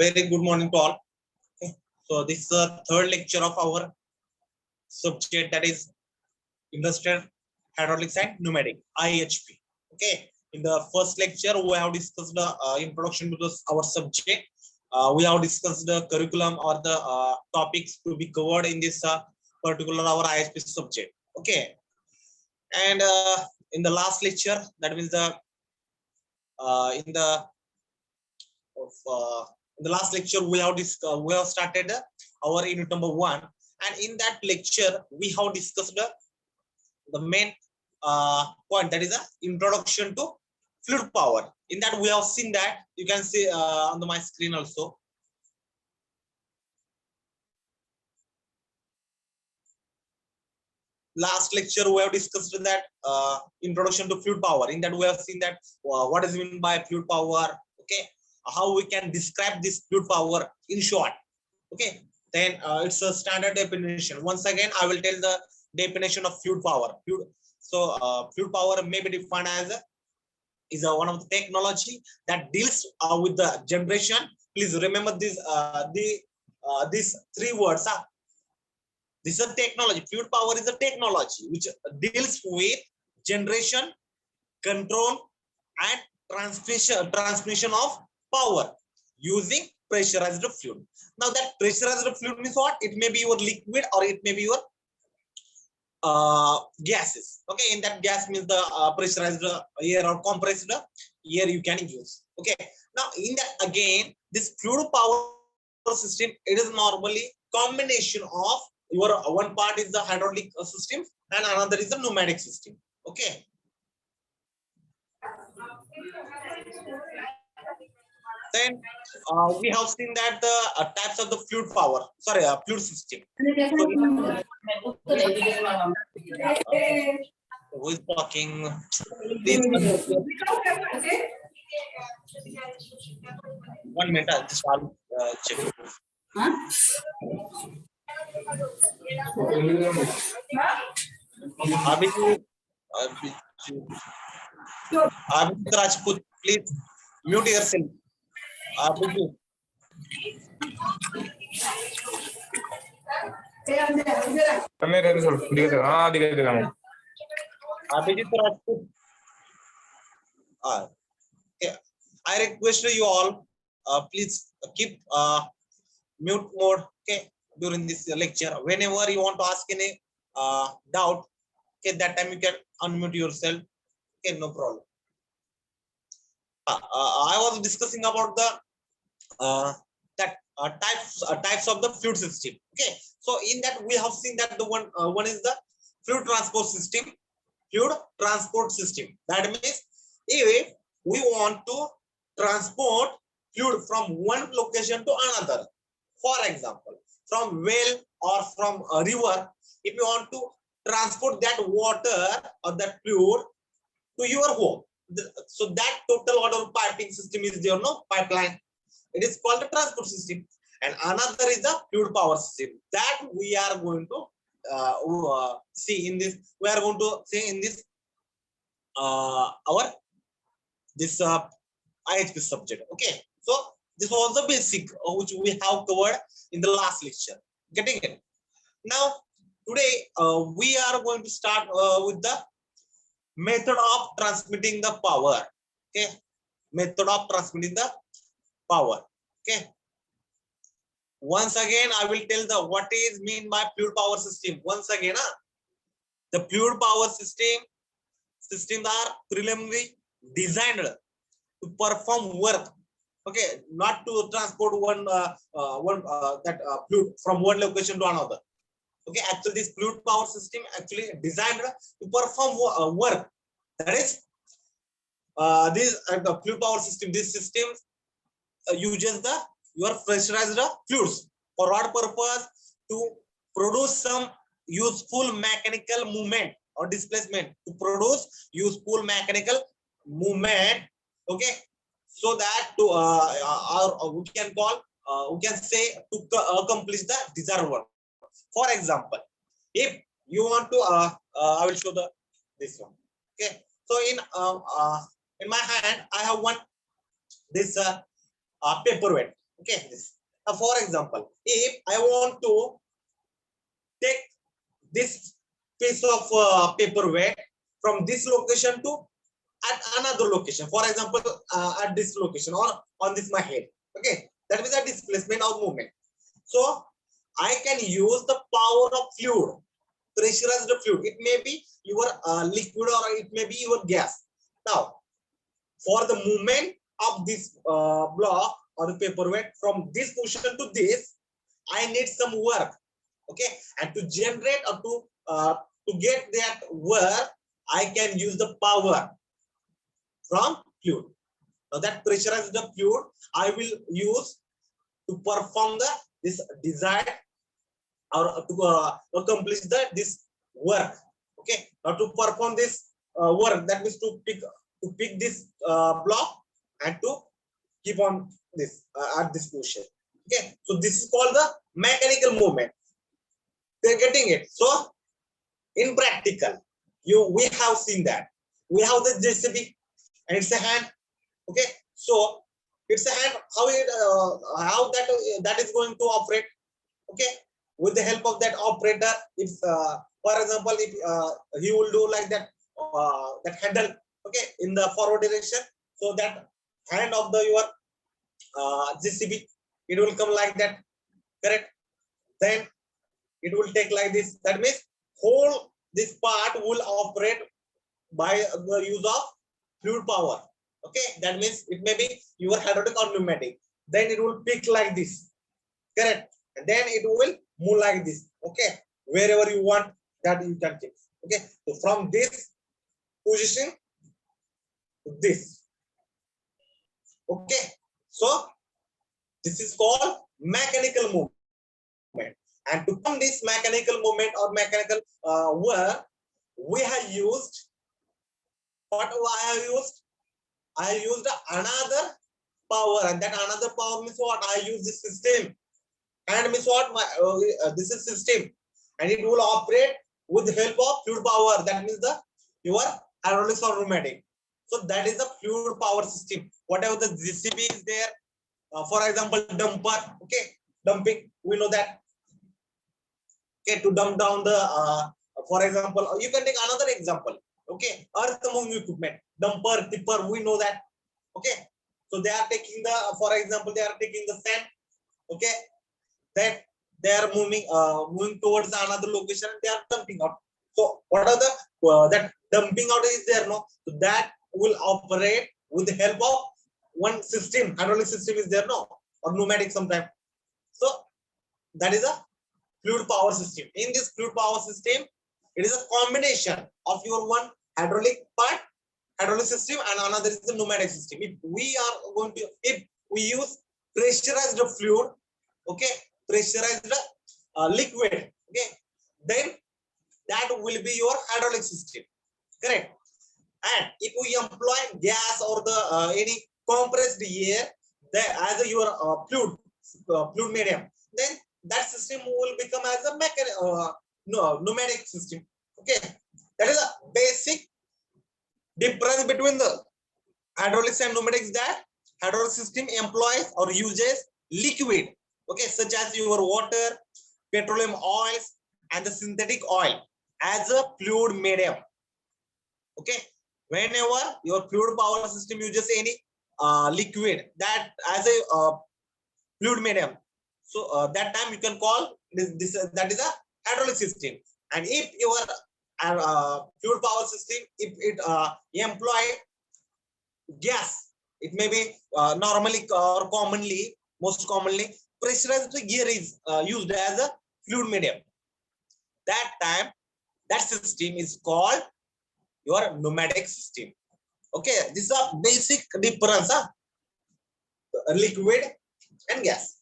Very good morning to all. Okay. So this is the third lecture of our subject, that is Industrial Hydraulics and Pneumatic, IHP. Okay. In the first lecture, we have discussed the introduction to our subject. We have discussed the curriculum or the topics to be covered in this particular our IHP subject. Okay. And in the last lecture, that means the in the last lecture we have started our unit number 1, and in that lecture we have discussed the main point, that is the introduction to fluid power. In that we have seen that, you can see on my screen also. Last lecture we have discussed that introduction to fluid power. In that we have seen that what is meant by fluid power, okay, how we can describe this fluid power in short. Okay, then it's a standard definition. Once again, I will tell the definition of fluid power. Fluid power may be defined as one of the technology that deals with the generation. Please remember this these three words. This is a technology. Fluid power is a technology which deals with generation, control, and transmission of power using pressurized fluid. Now that pressurized fluid means what? It may be your liquid or it may be your gases. Okay, in that gas means the pressurized air or compressed air you can use. Okay, now in that again, this fluid power system, it is normally combination of your one part is the hydraulic system and another is the pneumatic system. Okay. Then we have seen that the types of the fluid power, fluid system. Who is talking? Please, 1 minute, I'll just check. Abhijit Rajput, please mute yourself. Abhijit. Abhijit Rajput. Okay. I request you all, please keep mute mode. Okay, during this lecture, whenever you want to ask any doubt, okay, that time you can unmute yourself. Okay, no problem. I was discussing about the types of the fluid system. Okay, so in that we have seen that the one is the fluid transport system. Fluid transport system, that means if we want to transport fluid from one location to another, for example from well or from a river, if you want to transport that water or that fluid to your home, so that total water piping system is there, no pipeline. It is called the transport system. And another is the fluid power system that we are going to see in this. We are going to see in this our this IHP subject. Okay, so this was the basic which we have covered in the last lecture. Getting it? Now today we are going to start with the method of transmitting the power. Okay, method of transmitting the power. Okay, once again I will tell the what is mean by fluid power system. Once again, the fluid power systems are preliminary designed to perform work. Okay, not to transport fluid from one location to another. Okay, actually this fluid power system actually designed to perform work. That is this the fluid power system. This system uses your pressurized fluids for what purpose? To produce some useful mechanical movement or displacement. To produce useful mechanical movement. Okay, so that to we can call we can say to accomplish the desired work. For example, if you want to I will show this one. Okay, so in my hand I have this paperweight. Okay, this. For example, if I want to take this piece of paperweight from this location to at another location, for example, at this location or on this my head. Okay, that is a displacement or movement. So I can use the power of fluid, pressurized fluid. It may be your liquid or it may be your gas. Now, for the movement of this block or the paperweight from this position to this, I need some work. Okay, and to generate or to get that work, I can use the power from fluid. Now that pressurized the fluid I will use to perform the this desired or to accomplish this work. Okay, now to perform this work, that means to pick this block and to keep on this at this position. Okay, so this is called the mechanical movement. They're getting it. So in practical, we have seen that we have the JCB and it's a hand. Okay, so it's a hand. How that is going to operate? Okay, with the help of that operator, if for example, if he will do like that that handle, okay, in the forward direction, so that hand of the your JCB, it will come like that, correct? Then it will take like this. That means whole this part will operate by the use of fluid power. Okay, that means it may be your hydraulic or pneumatic. Then it will pick like this, correct? And then it will move like this. Okay, wherever you want that you can take. Okay, so from this position to this. Okay, so this is called mechanical movement. And to perform this mechanical movement or mechanical work, we have used what I used? I used another power, and that another power means what? I use this system, and means what? This is system, and it will operate with the help of fluid power. That means the your hydraulics or pneumatic. So that is the fluid power system. Whatever the JCB is there, for example, dumper. Okay, dumping. We know that. Okay, to dump down the for example, you can take another example. Okay, earth moving equipment, dumper, tipper, we know that. Okay, so they are taking the for example, they are taking the sand. Okay, that they are moving towards another location, they are dumping out. So what are the that dumping out is there, no? So that will operate with the help of one system, hydraulic system is there, no, or pneumatic sometimes. So that is a fluid power system. In this fluid power system, it is a combination of your one hydraulic part, hydraulic system, and another is the pneumatic system. If we use pressurized fluid, okay, pressurized liquid, okay, then that will be your hydraulic system, correct? And if we employ gas or the any compressed air as your fluid medium, then that system will become as a pneumatic system. Okay, that is a basic difference between the hydraulics and pneumatics, that hydraulic system employs or uses liquid, okay, such as your water, petroleum oils, and the synthetic oil as a fluid medium. Okay, whenever your fluid power system uses any liquid that as a fluid medium, so that time you can call this that is a hydraulic system. And if your fluid power system, if it employ gas, it may be normally or commonly, most commonly pressurized gear is used as a fluid medium. That time that system is called your pneumatic system. Okay, this is a basic difference, liquid and gas.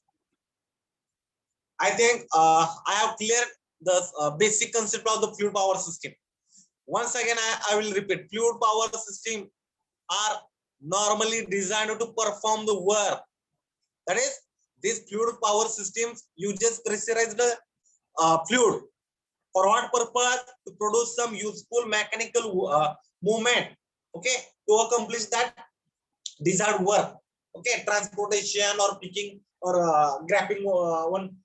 I think I have cleared the basic concept of the fluid power system. Once again, I will repeat, fluid power system are normally designed to perform the work. That is, these fluid power systems uses pressurized fluid. For what purpose? To produce some useful mechanical movement, okay, to accomplish that desired work, okay, transportation or picking or grabbing one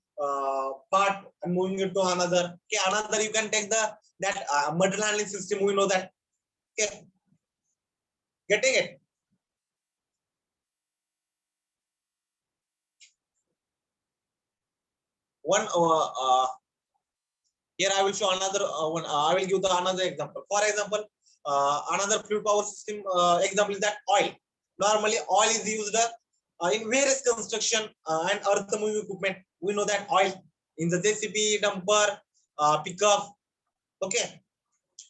part and moving it to another. Okay, another you can take the that material handling system. We know that. Okay, getting it. One here I will show another one. I will give the another example. For example, another fluid power system example is that oil. Normally, oil is used in various construction and earth moving equipment. We know that oil in the JCB, dumper, pickup. Okay,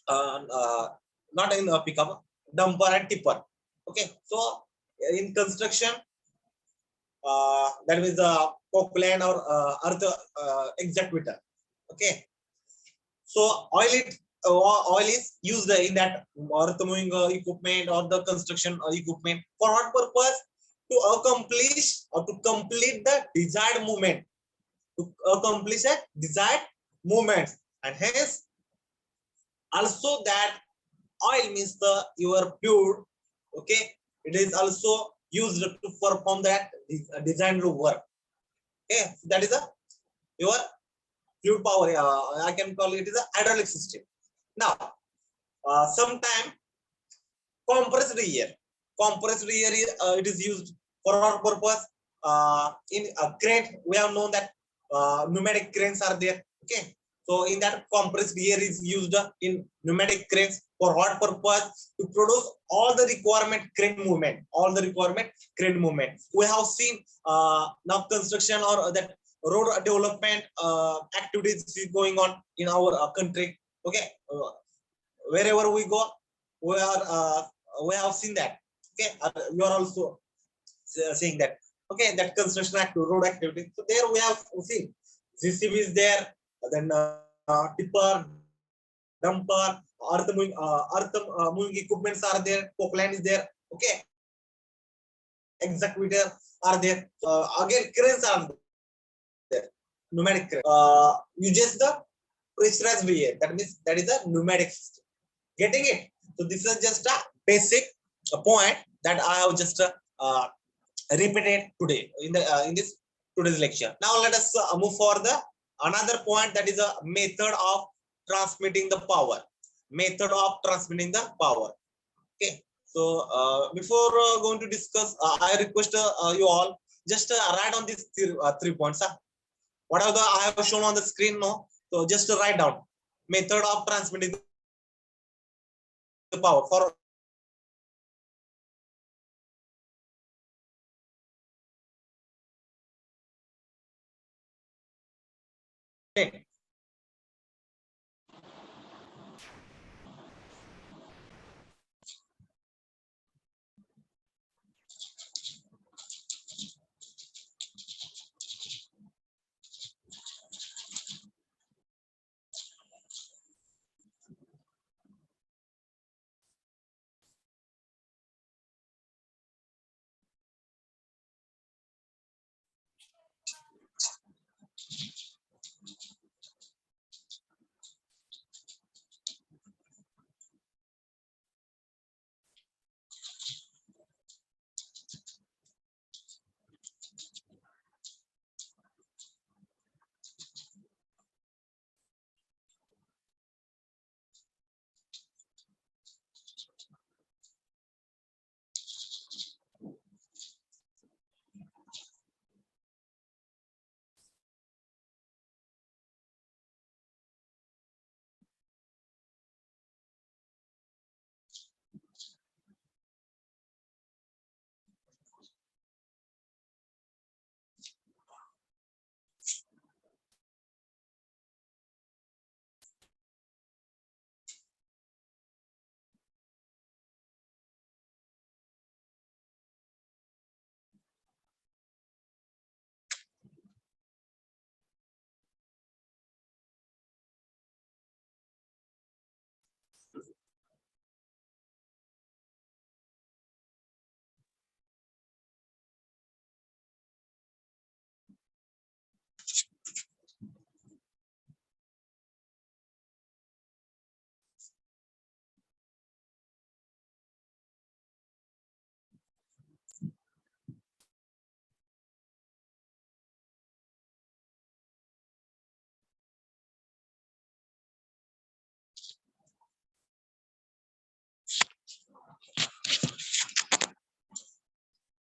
not in pickup, dumper and tipper. Okay, so in construction, that means the coupland or earth excavator. Okay, so oil is used in that earth moving equipment or the construction equipment for what purpose? To accomplish or to complete the desired movement, to accomplish a desired movement, and hence also that oil means the your fluid. Okay, it is also used to perform that designed work. Okay, that is a your fluid power. I can call it is a hydraulic system. Now, sometime compressed air. Compressed air is it is used for our purpose. In a crane, we have known that pneumatic cranes are there. Okay, so in that compressed air is used in pneumatic cranes for what purpose? To produce all the requirement crane movement, all the requirement crane movement. We have seen now construction or that road development activities is going on in our country. Okay, wherever we go, we are we have seen that. Okay, you are also saying that. Okay, that construction road activity. So there we have seen JCB is there, then tipper, dumper, earth moving equipments are there, coupland is there. Okay, excavator are there. Again, cranes are there, pneumatic crane. Uses the pressurized air. That means that is a pneumatic system. Getting it? So this is just a basic point that I have just repeated today in this today's lecture. Now let us move for the another point, that is a method of transmitting the power. Method of transmitting the power. Okay. So before going to discuss, I request you all just write on these three points. Whatever I have shown on the screen, no. So just write down method of transmitting the power for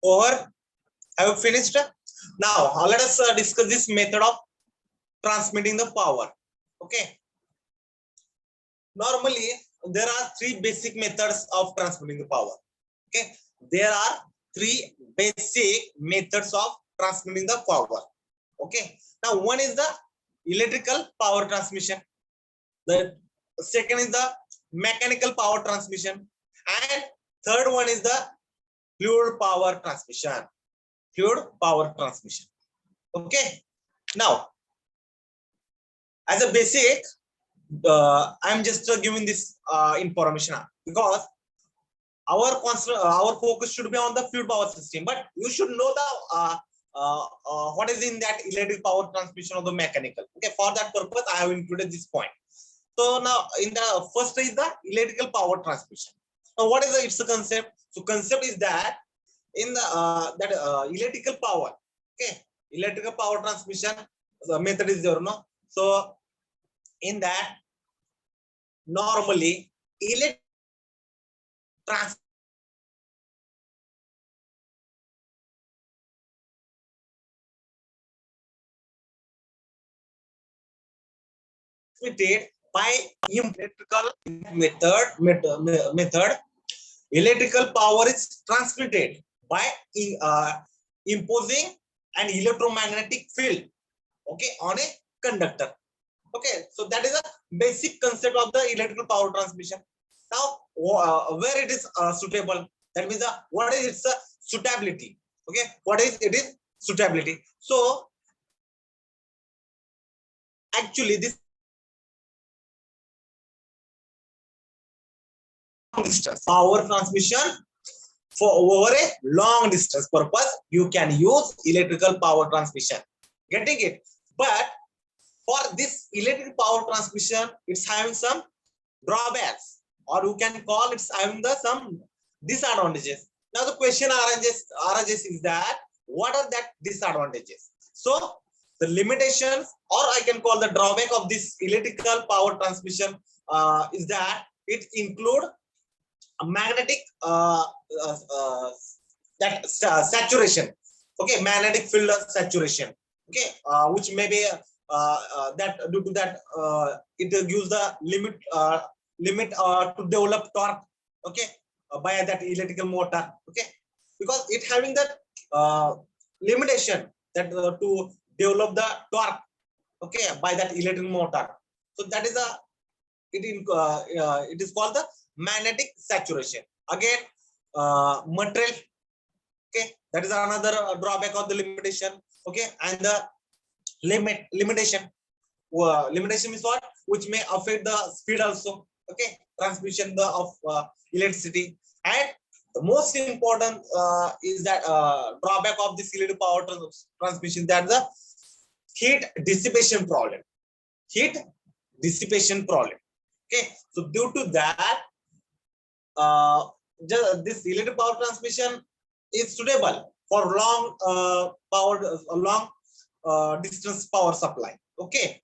Over. Have you finished? Now let us discuss this method of transmitting the power. Okay. Normally there are three basic methods of transmitting the power. Okay. There are three basic methods of transmitting the power. Okay. Now one is the electrical power transmission. The second is the mechanical power transmission, and third one is the fluid power transmission. Fluid power transmission. Okay. Now, as a basic, I'm just giving this information because our focus should be on the fluid power system, but you should know the what is in that electric power transmission or the mechanical. Okay, for that purpose, I have included this point. So now, in the first is the electrical power transmission. Now, what is its concept? So, concept is that in the electrical power, okay, electrical power transmission, the method is there, no? So, in that, normally, electric transmitted by electrical method. Electrical power is transmitted by imposing an electromagnetic field, okay, on a conductor. Okay, so that is a basic concept of the electrical power transmission. Now, where it is suitable, that means what is its suitability. Okay, what is it is suitability. So actually this distance power transmission for over a long distance purpose, you can use electrical power transmission. Getting it? But for this electric power transmission, it's having some drawbacks, or you can call it's having some disadvantages. Now the question arises is that what are that disadvantages? So the limitations, or I can call the drawback of this electrical power transmission is that it include a magnetic saturation. Okay, magnetic field saturation. Okay, which may be that due to that it gives the limit to develop torque. Okay, by that electrical motor. Okay, because it having that limitation that to develop the torque. Okay, by that electric motor. So that is it is called the magnetic saturation. Again, material. Okay, that is another drawback of the limitation. Okay, and the limitation is what, which may affect the speed also. Okay, transmission of electricity. And the most important is that drawback of this electric power transmission, that the heat dissipation problem. Heat dissipation problem. Okay, so due to that, this electric power transmission is suitable for long distance power supply. Okay,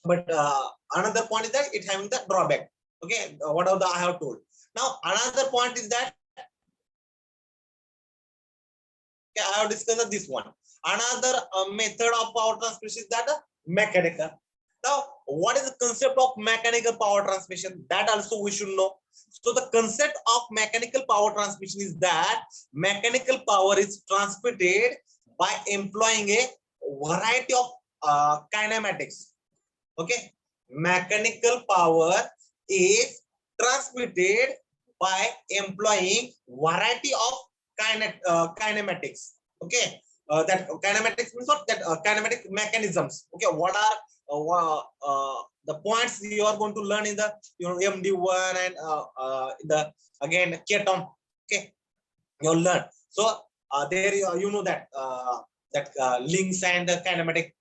but another point is that it having the drawback. Okay, whatever I have told. Now another point is that, okay, I have discussed this one. Another method of power transmission is that mechanical. Now, what is the concept of mechanical power transmission? That also we should know. So the concept of mechanical power transmission is that mechanical power is transmitted by employing a variety of kinematics. Okay, mechanical power is transmitted by employing variety of kinematics. Okay, that kinematics means what? That kinematic mechanisms. Okay, what are the points you are going to learn in the MD1 and the again Ketom. Okay, you'll learn. So there you know that links and the kinematic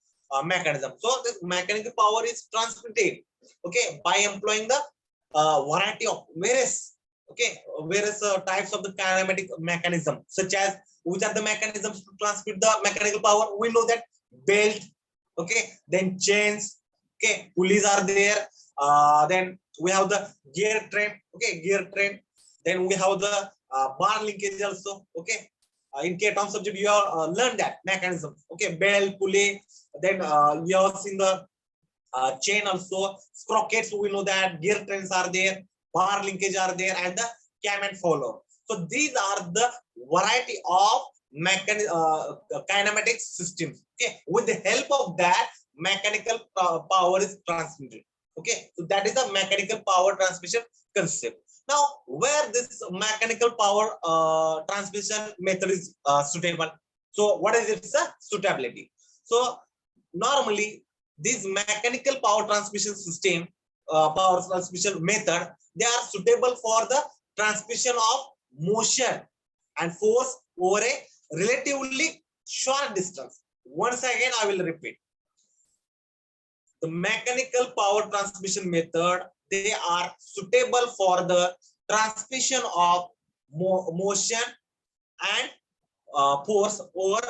mechanism. So this mechanical power is transmitted, okay, by employing the variety of various types of the kinematic mechanism, such as which are the mechanisms to transmit the mechanical power. We know that belt, okay, then chains, okay, pulleys are there, then we have the gear train, okay, gear train, then we have the bar linkage also, okay, in K-term subject, you have learned that mechanism. Okay, belt, pulley. Then you have seen the chain also, sprockets. We know that gear trains are there, bar linkage are there, and the cam and follow. So these are the variety of kinematic systems. Okay, with the help of that, mechanical power is transmitted. Okay, so that is the mechanical power transmission concept. Now, where this mechanical power transmission method is suitable. So, what is its suitability? So, normally this mechanical power transmission system, power transmission method, they are suitable for the transmission of motion and force over a relatively short distance. Once again, I will repeat. The mechanical power transmission method, they are suitable for the transmission of motion and force over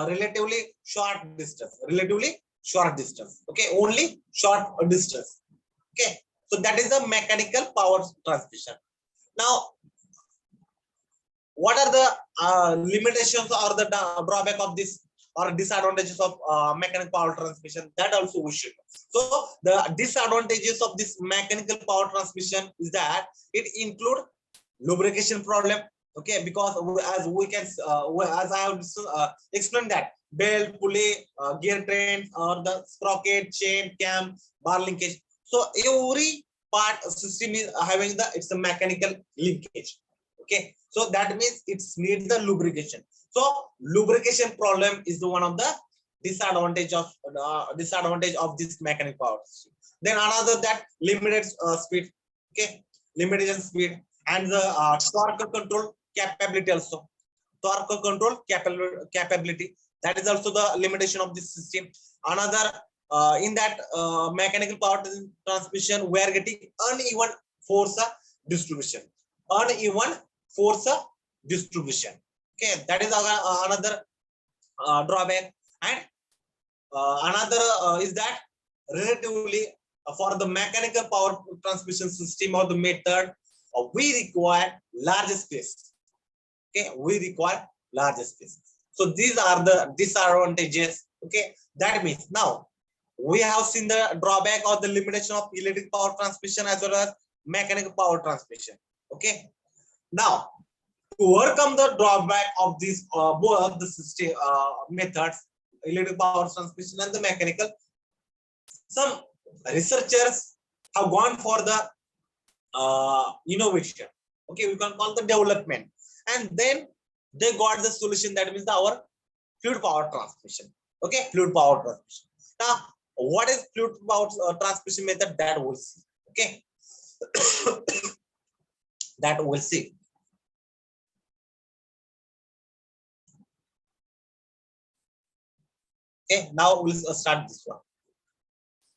relatively short distance. Okay, only short distance. Okay, so that is the mechanical power transmission. Now, what are the limitations or the drawback of this or disadvantages of mechanical power transmission? That also we should know. So the disadvantages of this mechanical power transmission is that it include lubrication problem. Okay, because as we can as I have explained that belt, pulley, gear train, or the sprocket, chain, cam, bar linkage. So every part system is having it's a mechanical linkage. Okay, so that means it needs the lubrication. So lubrication problem is the one of the disadvantage of this mechanical power system. Then another that limited speed. Okay, limited speed and the torque control capability also. Torque control capability, that is also the limitation of this system. Another in that mechanical power transmission, we are getting uneven force distribution. Uneven force distribution. Okay, that is another drawback. And another is that relatively for the mechanical power transmission system or the method, we require large space. Okay, we require large space. So these are the disadvantages. Okay, that means now we have seen the drawback or the limitation of electric power transmission as well as mechanical power transmission. Okay, now to overcome the drawback of these both of the system methods, electric power transmission and the mechanical, some researchers have gone for the innovation. Okay, we can call the development, and then they got the solution, that means our fluid power transmission. Okay, fluid power transmission. Now, what is fluid power transmission method? That we'll see. Okay, that we'll see. Okay, now we'll start this one.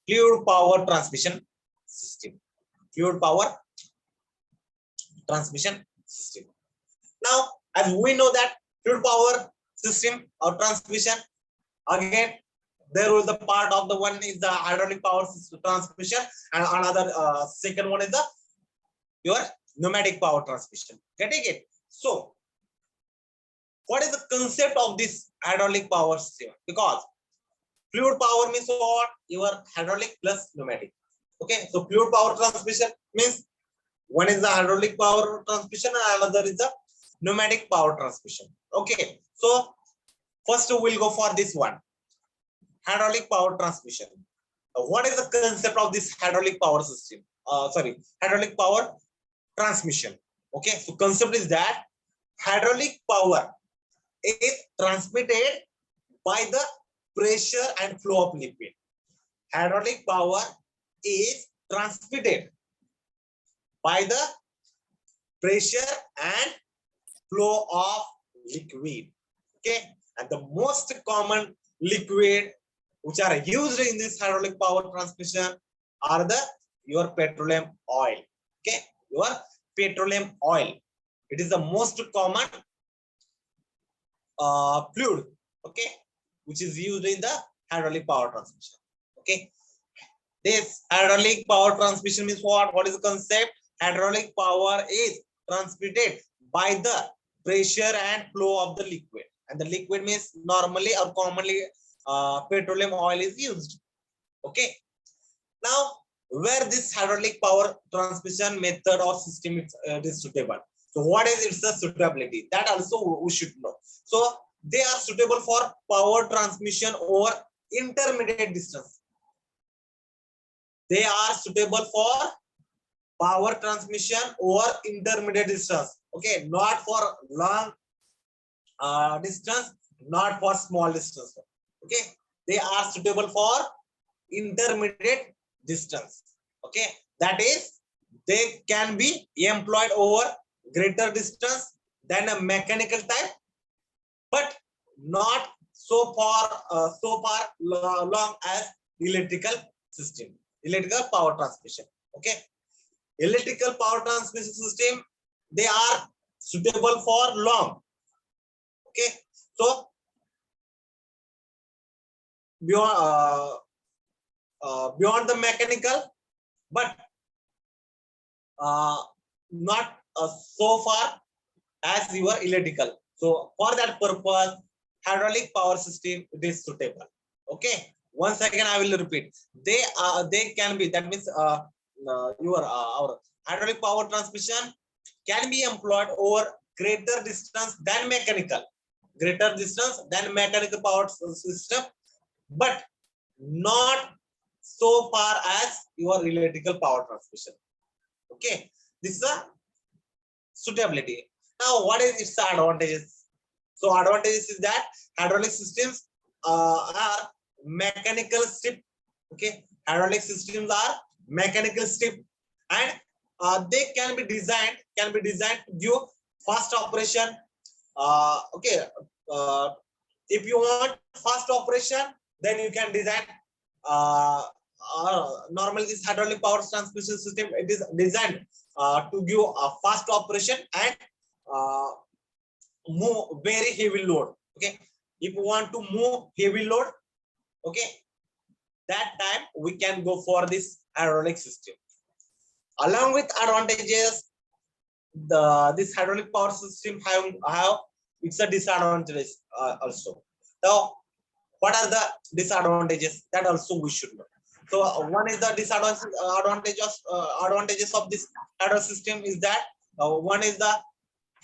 Fluid power transmission system. Fluid power transmission system. Now, as we know that fluid power system or transmission, again, there was the part of the one is the hydraulic power system transmission, and another second one is the your pneumatic power transmission. Getting it? So, what is the concept of this hydraulic power system? Because fluid power means what? Your hydraulic plus pneumatic. Okay, so fluid power transmission means one is the hydraulic power transmission and another is the pneumatic power transmission. Okay, so first we'll go for this one, hydraulic power transmission. What is the concept of this hydraulic power system? Hydraulic power transmission. Okay, so concept is that hydraulic power is transmitted by the pressure and flow of liquid. Hydraulic power is transmitted by the pressure and flow of liquid. Okay, and the most common liquid which are used in this hydraulic power transmission are your petroleum oil. Okay, your petroleum oil. It is the most common fluid. Okay, which is used in the hydraulic power transmission. Okay, this hydraulic power transmission means what? What is the concept? Hydraulic power is transmitted by the pressure and flow of the liquid, and the liquid means normally or commonly petroleum oil is used. Okay, now where this hydraulic power transmission method or system is suitable. So what is its suitability, that also we should know. So they are suitable for power transmission over intermediate distance. They are suitable for power transmission over intermediate distance. Okay, not for long distance, not for small distance. Okay, they are suitable for intermediate distance. Okay, that is, they can be employed over greater distance than a mechanical type, but not so far long as electrical system, electrical power transmission. Okay, electrical power transmission system, they are suitable for long. Okay, so beyond the mechanical, but not so far as your electrical. So for that purpose, hydraulic power system it is suitable. Okay, once again I will repeat, they can be, that means your our hydraulic power transmission can be employed over greater distance than mechanical, power system, but not so far as your electrical power transmission. Okay, this is a suitability. Now what is its advantages? So advantages is that hydraulic systems are mechanical strip. Okay, hydraulic systems are mechanical strip, and they can be designed to give fast operation. Okay, if you want fast operation, then you can design normally this hydraulic power transmission system, it is designed to give a fast operation and move very heavy load. Okay, if you want to move heavy load, okay, that time we can go for this hydraulic system. Along with advantages, this hydraulic power system have it's a disadvantage also. So what are the disadvantages, that also we should know. So one is the advantages of this hydraulic system is that one is the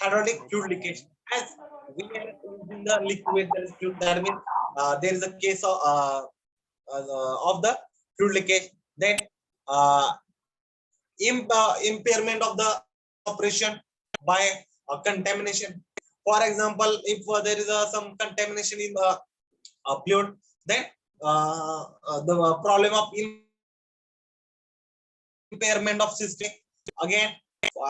hydraulic fluid leakage. As we are using the liquid, there is fluid, that means there is a case of the fluid leakage. Then impairment of the operation by contamination. For example, if there is some contamination in the fluid, then the problem of impairment of system. Again,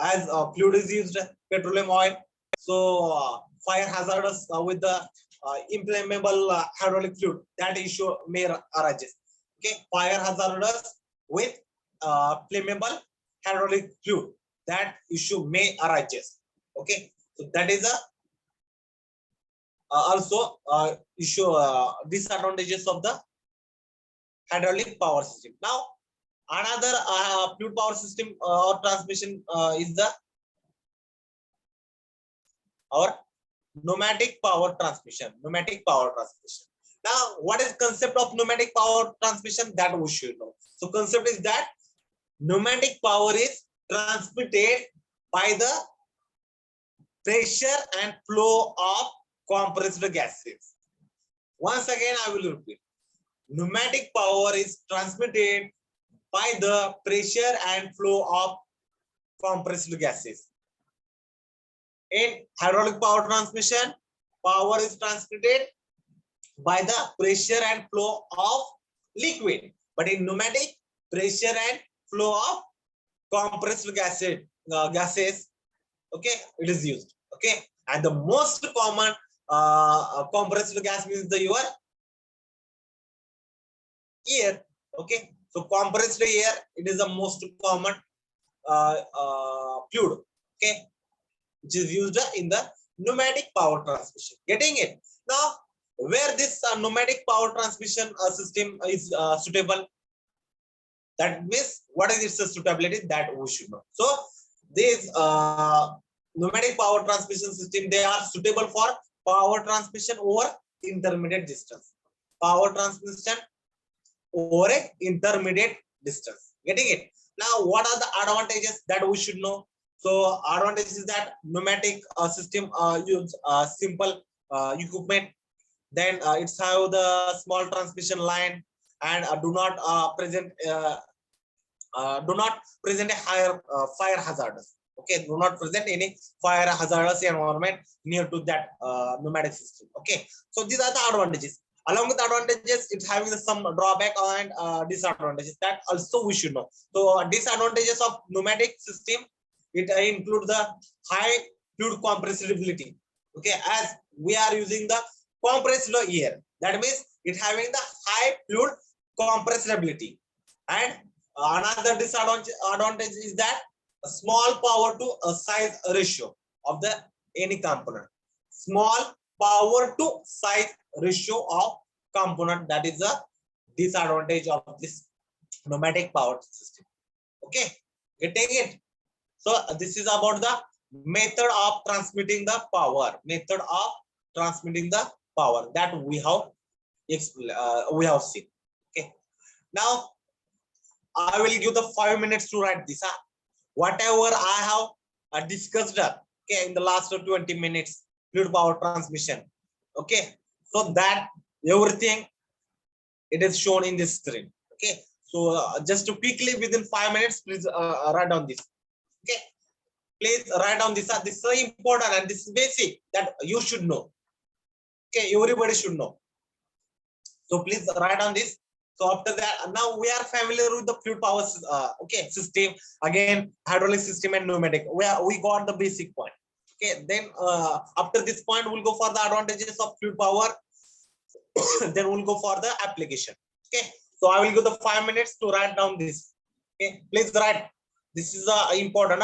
as fluid is used, petroleum oil, so fire hazardous with the inflammable hydraulic fluid, that issue may arise. Okay, fire hazardous with flammable hydraulic fluid, that issue may arise. Okay, so that is a also issue disadvantages of the hydraulic power system. Now another fluid power system or transmission is the our pneumatic power transmission. Now what is concept of pneumatic power transmission, that we should know. So concept is that pneumatic power is transmitted by the pressure and flow of compressed gases. Once again I will repeat, pneumatic power is transmitted by the pressure and flow of compressed gases. In hydraulic power transmission, power is transmitted by the pressure and flow of liquid, but in pneumatic, pressure and flow of compressed gases, okay, it is used. Okay, and the most common compressed gas means the your air. Okay, so compressed air, it is the most common fluid, okay, which is used in the pneumatic power transmission. Getting it? Now where this pneumatic power transmission system is suitable, that means what is its suitability, that we should know. So this pneumatic power transmission system, they are suitable for power transmission over intermediate distance. Power transmission over a intermediate distance. Getting it? Now, what are the advantages that we should know? So, advantage is that pneumatic system use simple equipment. Then it's have the small transmission line and do not present a higher fire hazardous. Okay, do not present any fire hazardous environment near to that pneumatic system. Okay, so these are the advantages. Along with advantages, it's having some drawback and disadvantages that also we should know. So disadvantages of pneumatic system, it include the high fluid compressibility. Okay, as we are using the compressed air, that means it having the high fluid compressibility. And another disadvantage is that a small power to a size ratio of the any component. Small power to size ratio of component, that is a disadvantage of this pneumatic power system. Okay, getting it? So this is about the method of transmitting the power. Method of transmitting the power that we have seen. Okay. Now I will give the 5 minutes to write this. Whatever I have discussed okay, in the last 20 minutes, fluid power transmission. Okay, so that everything it is shown in this screen. Okay, so just to quickly within 5 minutes, please write down this. Okay, please write down this. This is very important and this is basic that you should know. Okay, everybody should know. So please write down this. So after that, now we are familiar with the fluid power okay system. Again, hydraulic system and pneumatic. We got the basic point. Okay, then after this point, we'll go for the advantages of fluid power. Then we'll go for the application. Okay, so I will give the 5 minutes to write down this. Okay, please write. This is important.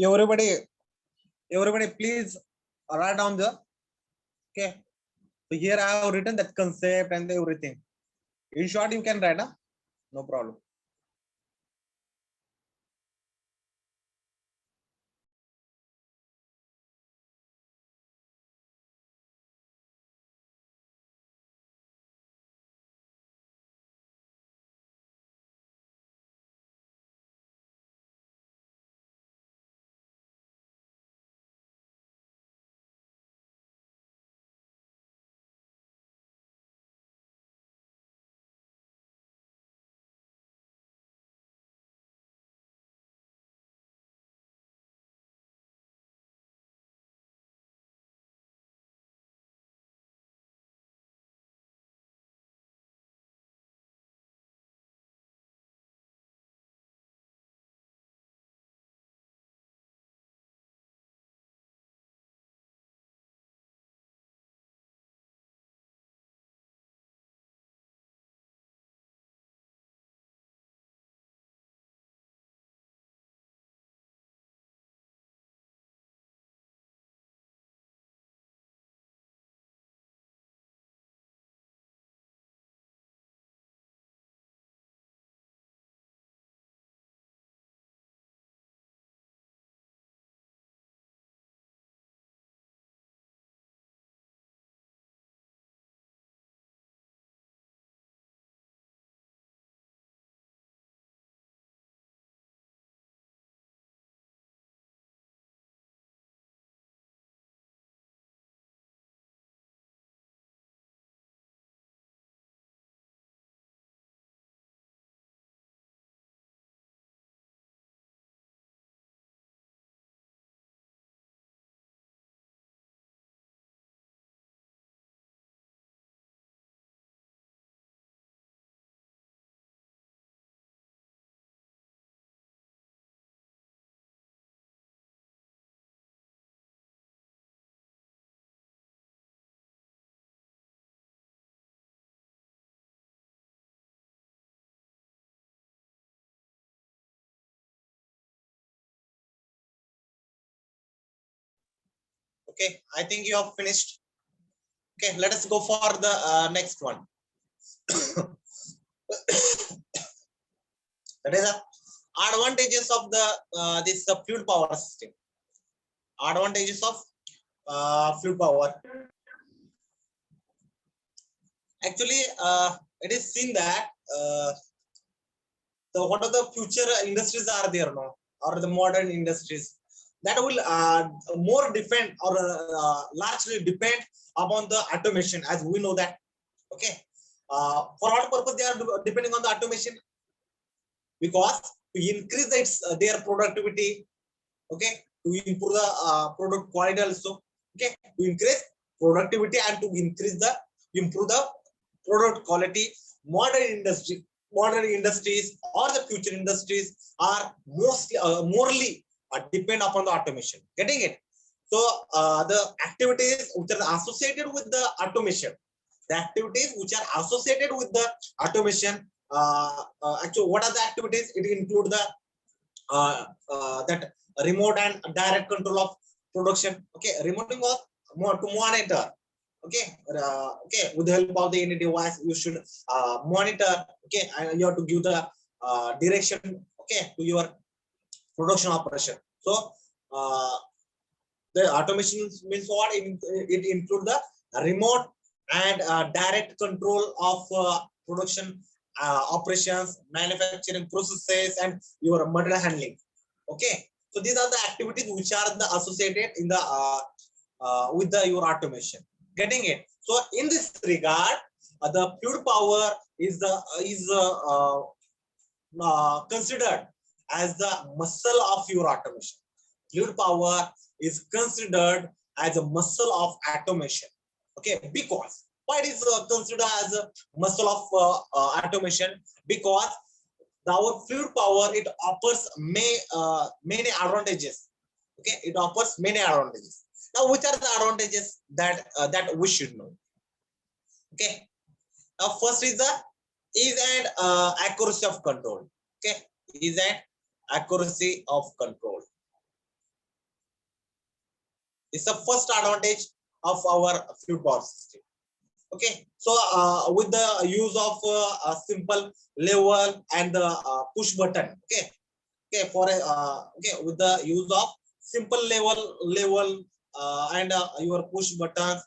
Everybody, please write down the. Okay, so here I have written that concept and everything. In short, you can write. No problem. Okay, I think you have finished. Okay, let us go for the next one. That is the advantages of the this fluid power system. Advantages of fluid power. Actually, it is seen that the what are the future industries are there now, or the modern industries that will more depend or largely depend upon the automation, as we know that. Okay, for what purpose they are depending on the automation? Because to increase its their productivity, okay, to improve the product quality also, okay, to increase productivity and to increase the improve the product quality. Modern industries or the future industries are mostly morely depend upon the automation. Getting it? So the activities which are associated with the automation, the activities which are associated with the automation, actually what are the activities? It include the that remote and direct control of production. Okay, remoting was more to monitor. Okay, okay, with the help of the any device you should monitor. Okay, and you have to give the direction, okay, to your production operation. So the automation means what? It include the remote and direct control of production operations, manufacturing processes, and your material handling. Okay, so these are the activities which are the associated in the with the your automation. Getting it? So in this regard, the fluid power is the considered as the muscle of your automation. Fluid power is considered as a muscle of automation. Okay, because why it is considered as a muscle of automation? Because our fluid power, it offers many advantages. Okay, it offers many advantages. Now, which are the advantages that that we should know? Okay, now first is the ease and accuracy of control. Okay, ease and accuracy of control. It's the first advantage of our fluid power system. Okay, so with the use of a simple level and the push button. Okay, okay, for a okay, with the use of simple level and your push buttons,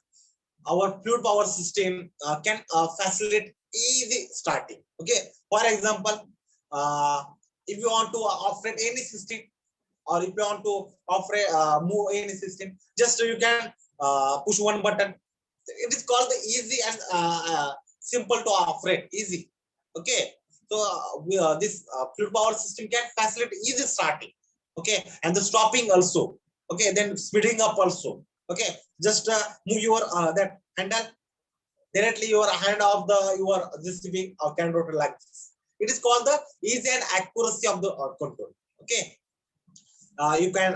our fluid power system can facilitate easy starting. Okay, for example, uh, if you want to operate any system, or if you want to operate move any system, just you can push one button. It is called the easy and simple to operate, easy. Okay, so this fluid power system can facilitate easy starting. Okay, and the stopping also. Okay, then speeding up also. Okay, just move your that handle directly, your hand of the your receiving can rotate like this. It is called the easy and accuracy of the control. Okay, you can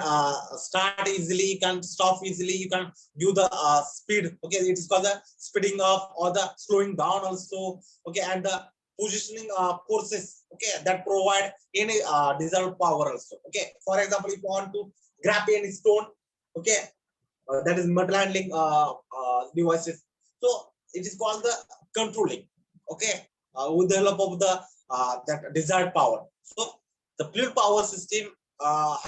start easily, you can stop easily, you can do the speed. Okay, it is called the speeding up or the slowing down also. Okay, and the positioning forces, okay, that provide any desired power also. Okay, for example, if you want to grab any stone, okay, that is metal handling devices, so it is called the controlling. Okay, with the help of the that desired power. So the fluid power system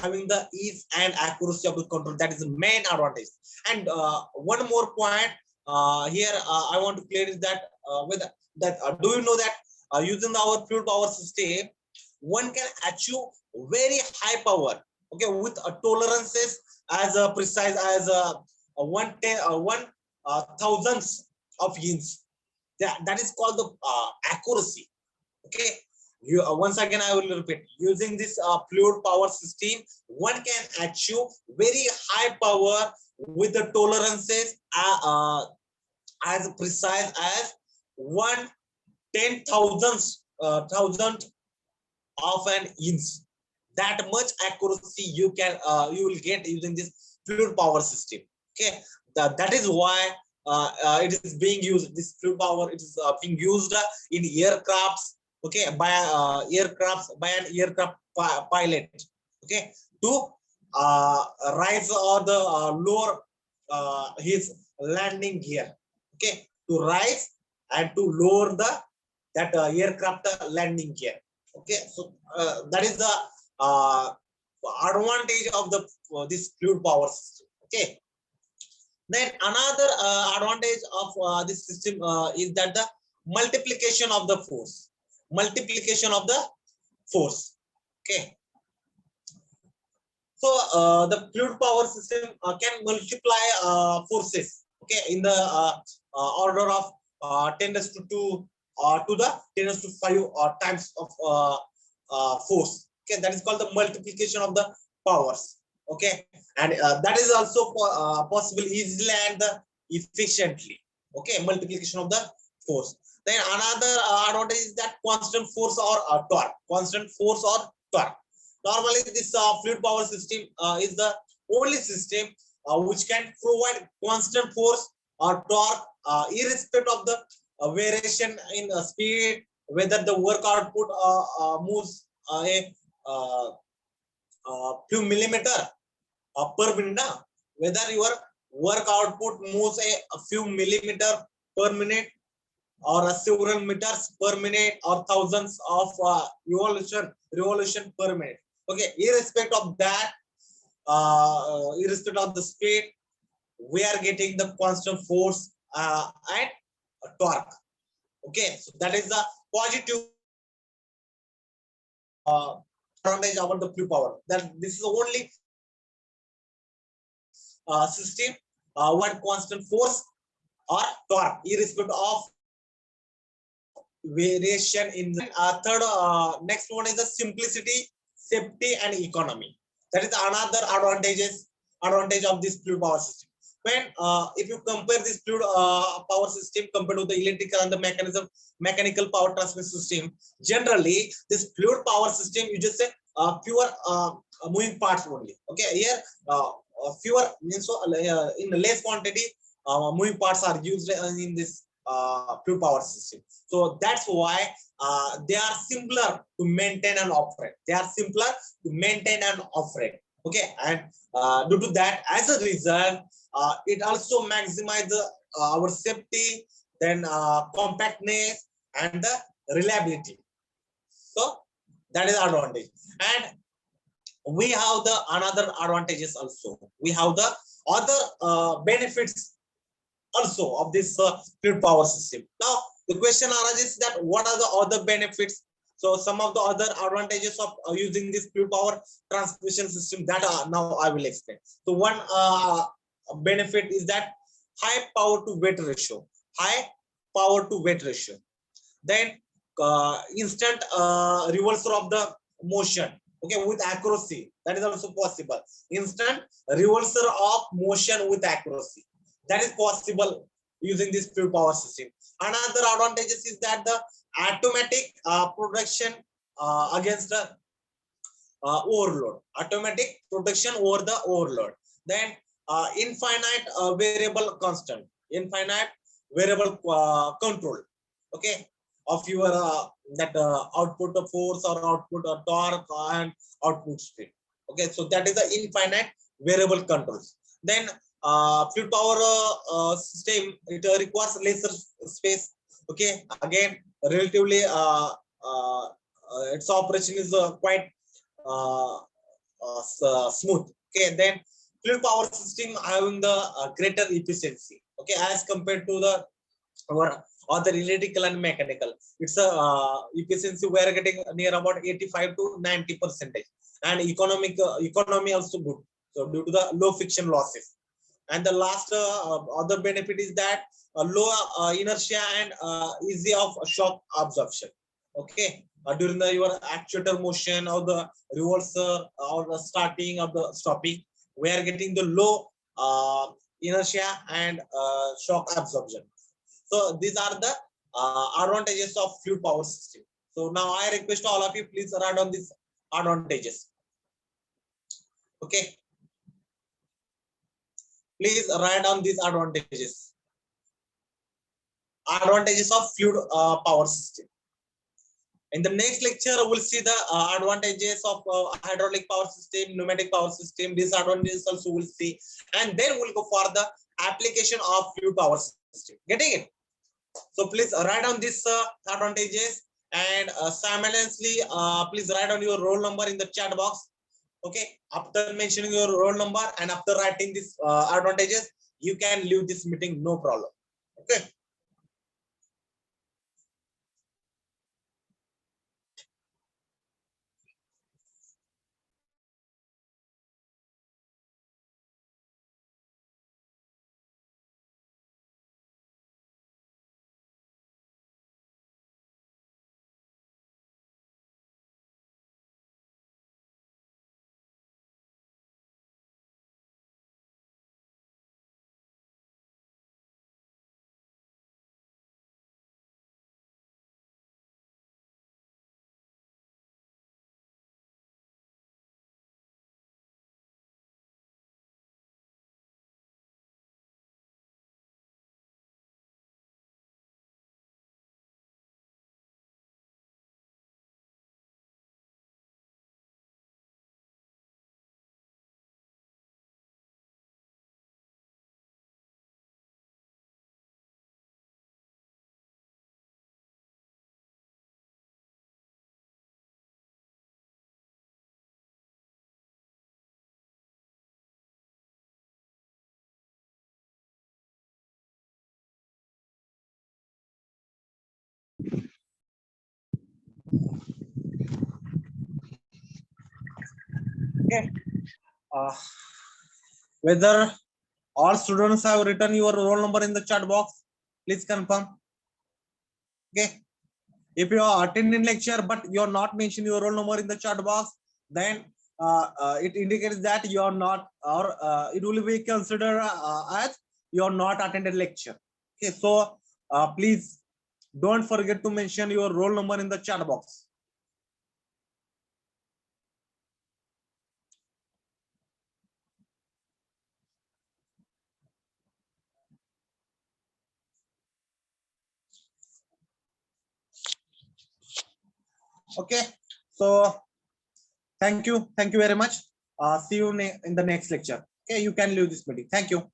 having the ease and accuracy of the control, that is the main advantage. And one more point here I want to clear is that with that do you know that using our fluid power system, one can achieve very high power, okay, with tolerances as precise as one thousandths of inch. That is called the accuracy. Okay, you once again I will repeat, using this fluid power system, one can achieve very high power with the tolerances as precise as one ten thousandth thousand of an inch. That much accuracy you will get using this fluid power system. Okay, that is why it is being used, this fluid power, it is being used in aircrafts. Okay, by aircrafts, by an aircraft pilot. Okay, to rise or the lower his landing gear. Okay, to rise and to lower the that aircraft landing gear. Okay, so that is the uh, advantage of the this fluid power system. Okay, then another advantage of this system is that the multiplication of the force, multiplication of the force. Okay, so the fluid power system can multiply forces. Okay, in the order of 10 raised to 2 or to the 10 raised to 5 times of force. Okay, that is called the multiplication of the powers. Okay, and that is also possible easily and efficiently. Okay, multiplication of the force. Then another advantage is that constant force or torque, constant force or torque. Normally, this fluid power system is the only system which can provide constant force or torque irrespective of the variation in speed, whether the work output moves a few millimeter per minute, whether your work output moves a few millimeter per minute or several meters per minute or thousands of revolution per minute. Okay, irrespective of that, irrespective of the speed, we are getting the constant force and torque. Okay, so that is the positive advantage about the fluid power. That this is the only system one constant force or torque irrespective of variation in the third. Next one is the simplicity, safety and economy. That is another advantage of this fluid power system. When if you compare this fluid power system compared to the electrical and the mechanical power transmission system, generally this fluid power system you just say fewer moving parts only. Okay, here fewer means so in less quantity moving parts are used in this fluid power system. So that's why they are simpler to maintain and operate. They are simpler to maintain and operate. Okay, and due to that, as a result, it also maximizes our safety, then compactness and the reliability. So that is advantage. And we have the another advantages also. We have the other benefits also of this fluid power system. Now the question arises that what are the other benefits? So some of the other advantages of using this fluid power transmission system that now I will explain. So one benefit is that high power to weight ratio. High power to weight ratio. Then instant reversal of the motion, okay, with accuracy, that is also possible. Instant reversal of motion with accuracy, that is possible using this fluid power system. Another advantages is that the automatic protection against the overload, automatic protection over the overload. Then infinite variable constant, infinite variable control, okay, of your that output of force or output of torque and output speed. Okay, so that is the infinite variable controls. Then fluid power system, it requires lesser space. Okay, again relatively its operation is quite smooth. Okay, then fluid power system having the greater efficiency. Okay, as compared to the our other electrical and mechanical, it's a efficiency we are getting near about 85 to 90%, and economy also good. So due to the low friction losses, and the last other benefit is that low inertia and easy of shock absorption. Okay, during the your actuator motion or the reverser or the starting or the stopping, we are getting the low inertia and shock absorption. So these are the advantages of fluid power system. So now I request all of you, please write on these advantages. Okay, please write down these advantages. Advantages of fluid power system. In the next lecture, we'll see the advantages of hydraulic power system, pneumatic power system, disadvantages also we'll see, and then we'll go for the application of fluid power system. Getting it? So please write down these advantages, and simultaneously please write down your roll number in the chat box. Okay, after mentioning your roll number and after writing these advantages, you can leave this meeting, no problem. Okay. Okay. Whether all students have written your roll number in the chat box, please confirm. Okay. If you are attending lecture but you are not mentioning your roll number in the chat box, then it indicates that you are not, or it will be considered as you are not attended lecture. Okay, so please don't forget to mention your roll number in the chat box. Okay, so thank you very much. See you in the next lecture. Okay, you can leave this meeting. Thank you.